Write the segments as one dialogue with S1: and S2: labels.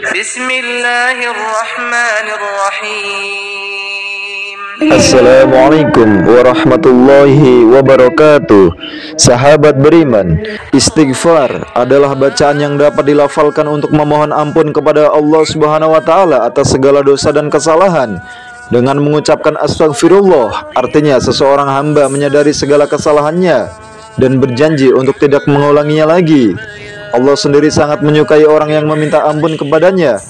S1: Bismillahirrahmanirrahim.
S2: Assalamualaikum warahmatullahi wabarakatuh. Sahabat beriman, istighfar adalah bacaan yang dapat dilafalkan untuk memohon ampun kepada Allah Subhanahu wa taala atas segala dosa dan kesalahan. Dengan mengucapkan astagfirullah, artinya seseorang hamba menyadari segala kesalahannya dan berjanji untuk tidak mengulanginya lagi. Allah sendiri sangat menyukai orang yang meminta ampun kepadanya.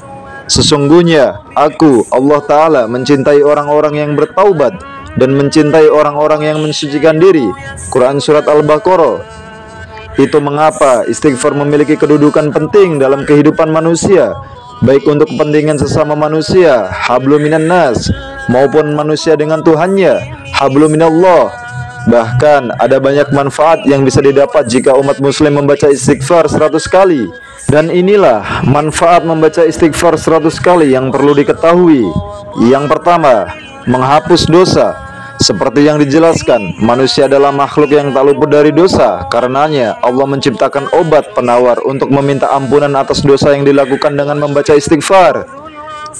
S2: Sesungguhnya aku, Allah Ta'ala, mencintai orang-orang yang bertaubat dan mencintai orang-orang yang mensucikan diri. Quran Surat Al-Baqarah. Itu mengapa istighfar memiliki kedudukan penting dalam kehidupan manusia, baik untuk kepentingan sesama manusia, hablum minan nas, maupun manusia dengan Tuhannya, hablum minallah. Bahkan ada banyak manfaat yang bisa didapat jika umat muslim membaca istighfar 100 kali. Dan inilah manfaat membaca istighfar 100 kali yang perlu diketahui. Yang pertama, menghapus dosa. Seperti yang dijelaskan, manusia adalah makhluk yang tak luput dari dosa. Karenanya Allah menciptakan obat penawar untuk meminta ampunan atas dosa yang dilakukan dengan membaca istighfar.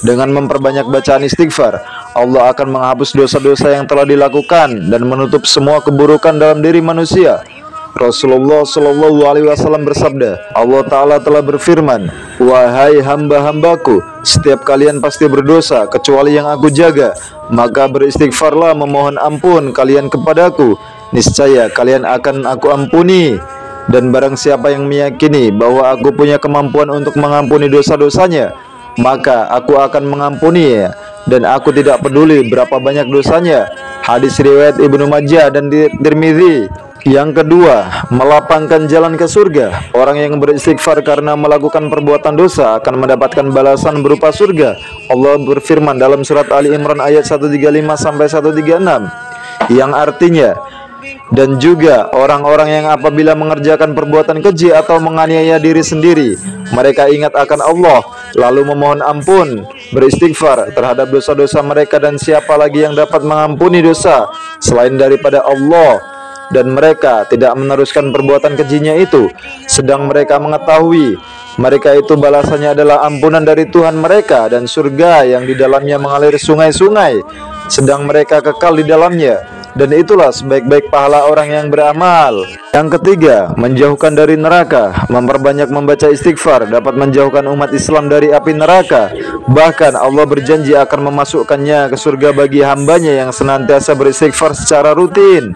S2: Dengan memperbanyak bacaan istighfar, Allah akan menghapus dosa-dosa yang telah dilakukan dan menutup semua keburukan dalam diri manusia. Rasulullah Shallallahu Alaihi Wasallam bersabda, Allah Ta'ala telah berfirman, wahai hamba-hambaku, setiap kalian pasti berdosa kecuali yang aku jaga, maka beristighfarlah memohon ampun kalian kepadaku, niscaya kalian akan aku ampuni. Dan barang siapa yang meyakini bahwa aku punya kemampuan untuk mengampuni dosa-dosanya, maka aku akan mengampuninya, dan aku tidak peduli berapa banyak dosanya. Hadis riwayat Ibnu Majah dan Tirmidzi. Yang kedua, melapangkan jalan ke surga. Orang yang beristighfar karena melakukan perbuatan dosa akan mendapatkan balasan berupa surga. Allah berfirman dalam surat Ali Imran ayat 135-136, yang artinya, dan juga orang-orang yang apabila mengerjakan perbuatan keji atau menganiaya diri sendiri, mereka ingat akan Allah, lalu memohon ampun, beristighfar terhadap dosa-dosa mereka, dan siapa lagi yang dapat mengampuni dosa selain daripada Allah, dan mereka tidak meneruskan perbuatan kejinya itu, sedang mereka mengetahui mereka itu balasannya adalah ampunan dari Tuhan mereka dan surga yang di dalamnya mengalir sungai-sungai, sedang mereka kekal di dalamnya. Dan itulah sebaik-baik pahala orang yang beramal. Yang ketiga, menjauhkan dari neraka. Memperbanyak membaca istighfar dapat menjauhkan umat Islam dari api neraka. Bahkan Allah berjanji akan memasukkannya ke surga bagi hambanya yang senantiasa beristighfar secara rutin.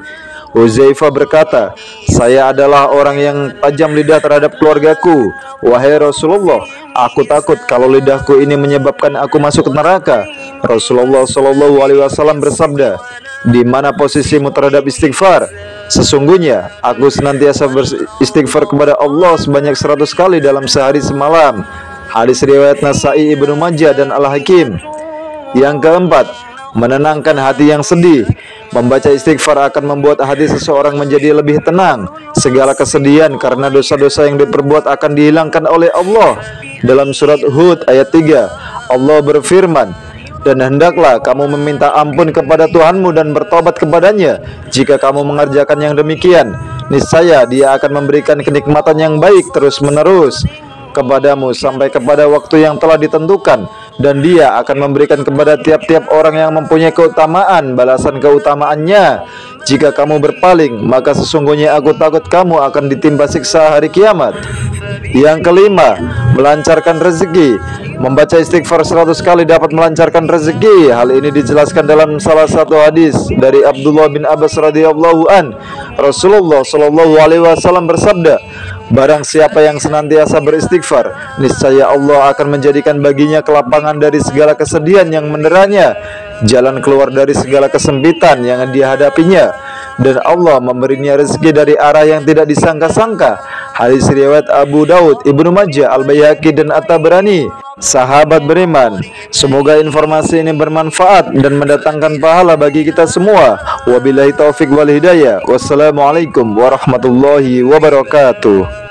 S2: Uzaifah berkata, saya adalah orang yang tajam lidah terhadap keluargaku. Wahai Rasulullah, aku takut kalau lidahku ini menyebabkan aku masuk neraka. Rasulullah Shallallahu Alaihi Wasallam bersabda, di mana posisimu terhadap istighfar? Sesungguhnya aku senantiasa beristighfar kepada Allah sebanyak 100 kali dalam sehari semalam. Hadis riwayat Nasai, Ibnu Majah dan Al-Hakim. Yang keempat, menenangkan hati yang sedih. Membaca istighfar akan membuat hati seseorang menjadi lebih tenang. Segala kesedihan karena dosa-dosa yang diperbuat akan dihilangkan oleh Allah. Dalam surat Hud ayat 3, Allah berfirman, dan hendaklah kamu meminta ampun kepada Tuhanmu dan bertobat kepadanya. Jika kamu mengerjakan yang demikian, niscaya Dia akan memberikan kenikmatan yang baik terus-menerus kepadamu sampai kepada waktu yang telah ditentukan, dan Dia akan memberikan kepada tiap-tiap orang yang mempunyai keutamaan balasan keutamaannya. Jika kamu berpaling, maka sesungguhnya aku takut kamu akan ditimpa siksa hari kiamat. Yang kelima, melancarkan rezeki. Membaca istighfar 100 kali dapat melancarkan rezeki. Hal ini dijelaskan dalam salah satu hadis dari Abdullah bin Abbas radhiyallahu an. Rasulullah Shallallahu Alaihi Wasallam bersabda, barang siapa yang senantiasa beristighfar, niscaya Allah akan menjadikan baginya kelapangan dari segala kesedihan yang meneranya, jalan keluar dari segala kesempitan yang dihadapinya, dan Allah memberinya rezeki dari arah yang tidak disangka-sangka. Hadis riwayat Abu Daud, Ibnu Majah, Al-Baihaqi dan At-Tabrani. Sahabat beriman, semoga informasi ini bermanfaat dan mendatangkan pahala bagi kita semua. Wabillahi taufik wal hidayah. Wassalamualaikum warahmatullahi wabarakatuh.